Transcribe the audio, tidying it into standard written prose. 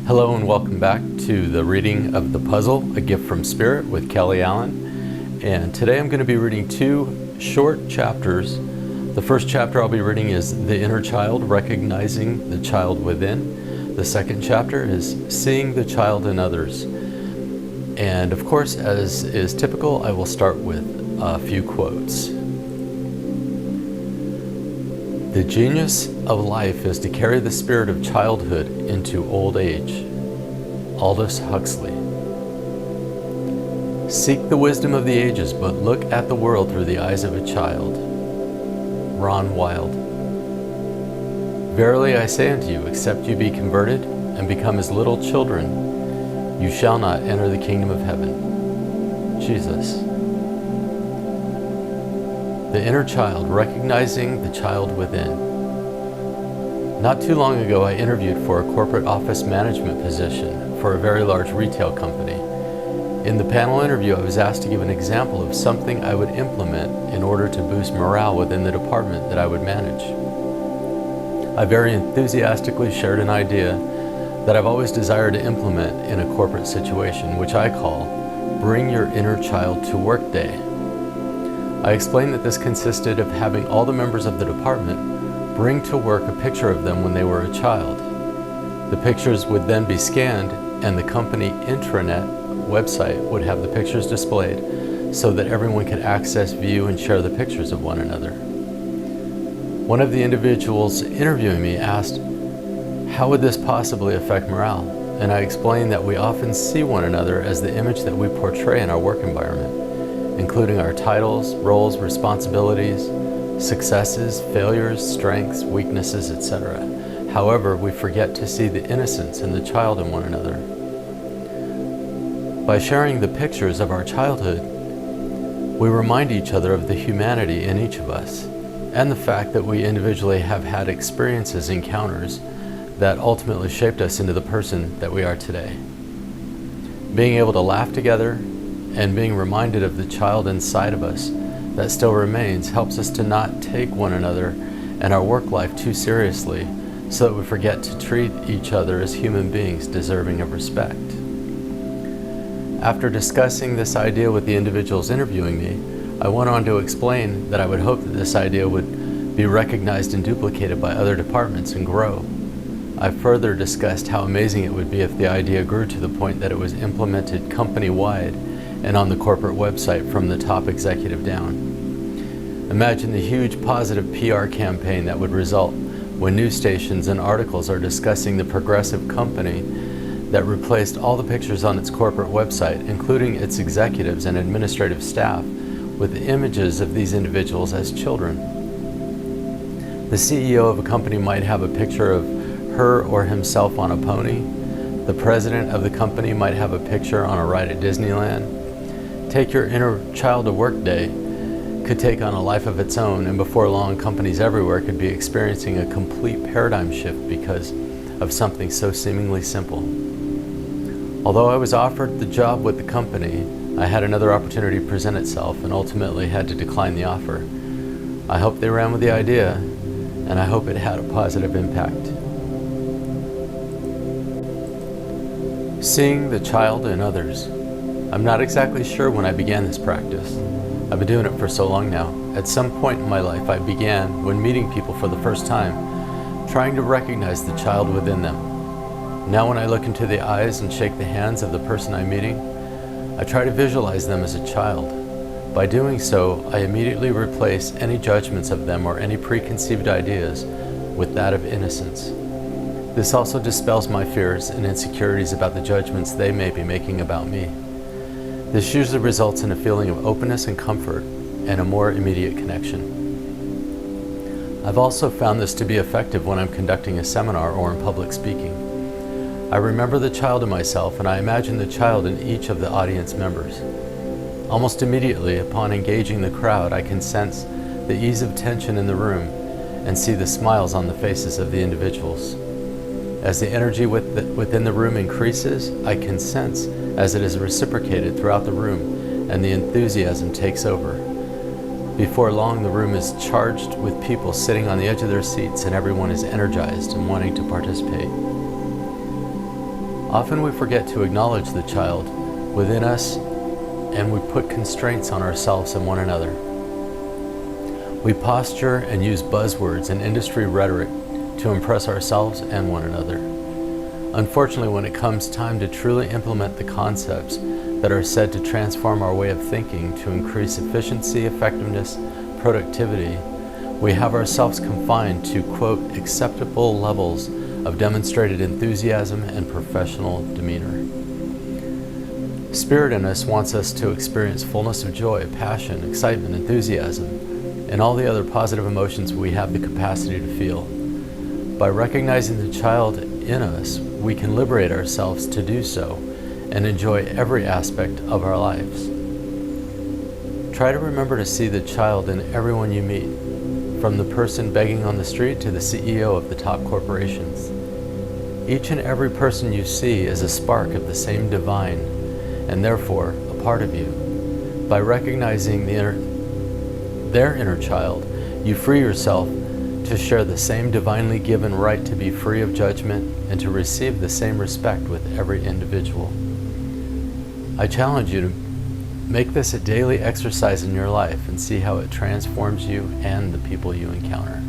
Hello and welcome back to the reading of The Puzzle, A Gift from Spirit with Kelly Allen. And today I'm going to be reading two short chapters. The first chapter I'll be reading is The Inner Child, Recognizing the Child Within. The second chapter is Seeing the Child in Others. And of course, as is typical, I will start with a few quotes. The genius of life is to carry the spirit of childhood into old age. Aldous Huxley. Seek the wisdom of the ages, but look at the world through the eyes of a child. Ron Wild. Verily I say unto you, except you be converted and become as little children, you shall not enter the kingdom of heaven. Jesus. The Inner Child, Recognizing the Child Within. Not too long ago, I interviewed for a corporate office management position for a very large retail company. In the panel interview, I was asked to give an example of something I would implement in order to boost morale within the department that I would manage. I very enthusiastically shared an idea that I've always desired to implement in a corporate situation, which I call Bring Your Inner Child to Work Day. I explained that this consisted of having all the members of the department bring to work a picture of them when they were a child. The pictures would then be scanned and the company intranet website would have the pictures displayed so that everyone could access, view, and share the pictures of one another. One of the individuals interviewing me asked, how would this possibly affect morale? And I explained that we often see one another as the image that we portray in our work environment, including our titles, roles, responsibilities, successes, failures, strengths, weaknesses, etc. However, we forget to see the innocence and the child in one another. By sharing the pictures of our childhood, we remind each other of the humanity in each of us and the fact that we individually have had experiences, encounters that ultimately shaped us into the person that we are today. Being able to laugh together and being reminded of the child inside of us that still remains helps us to not take one another and our work life too seriously so that we forget to treat each other as human beings deserving of respect. After discussing this idea with the individuals interviewing me, I went on to explain that I would hope that this idea would be recognized and duplicated by other departments and grow. I further discussed how amazing it would be if the idea grew to the point that it was implemented company-wide and on the corporate website from the top executive down. Imagine the huge positive PR campaign that would result when news stations and articles are discussing the progressive company that replaced all the pictures on its corporate website, including its executives and administrative staff, with images of these individuals as children. The CEO of a company might have a picture of her or himself on a pony. The president of the company might have a picture on a ride at Disneyland. Take Your Inner Child to Work Day could take on a life of its own, and before long, companies everywhere could be experiencing a complete paradigm shift because of something so seemingly simple. Although I was offered the job with the company, I had another opportunity present itself and ultimately had to decline the offer. I hope they ran with the idea, and I hope it had a positive impact. Seeing the child in others. I'm not exactly sure when I began this practice. I've been doing it for so long now. At some point in my life, I began, when meeting people for the first time, trying to recognize the child within them. Now when I look into the eyes and shake the hands of the person I'm meeting, I try to visualize them as a child. By doing so, I immediately replace any judgments of them or any preconceived ideas with that of innocence. This also dispels my fears and insecurities about the judgments they may be making about me. This usually results in a feeling of openness and comfort and a more immediate connection. I've also found this to be effective when I'm conducting a seminar or in public speaking. I remember the child in myself and I imagine the child in each of the audience members. Almost immediately upon engaging the crowd, I can sense the ease of tension in the room and see the smiles on the faces of the individuals. As the energy within the room increases, I can sense as it is reciprocated throughout the room and the enthusiasm takes over. Before long, the room is charged with people sitting on the edge of their seats and everyone is energized and wanting to participate. Often we forget to acknowledge the child within us, and we put constraints on ourselves and one another. We posture and use buzzwords and industry rhetoric to impress ourselves and one another. Unfortunately, when it comes time to truly implement the concepts that are said to transform our way of thinking to increase efficiency, effectiveness, productivity, we have ourselves confined to, quote, acceptable levels of demonstrated enthusiasm and professional demeanor. Spirit in us wants us to experience fullness of joy, passion, excitement, enthusiasm, and all the other positive emotions we have the capacity to feel. By recognizing the child in us, we can liberate ourselves to do so and enjoy every aspect of our lives. Try to remember to see the child in everyone you meet, from the person begging on the street to the CEO of the top corporations. Each and every person you see is a spark of the same divine, and therefore a part of you. By recognizing their inner child, you free yourself to share the same divinely given right to be free of judgment and to receive the same respect with every individual. I challenge you to make this a daily exercise in your life and see how it transforms you and the people you encounter.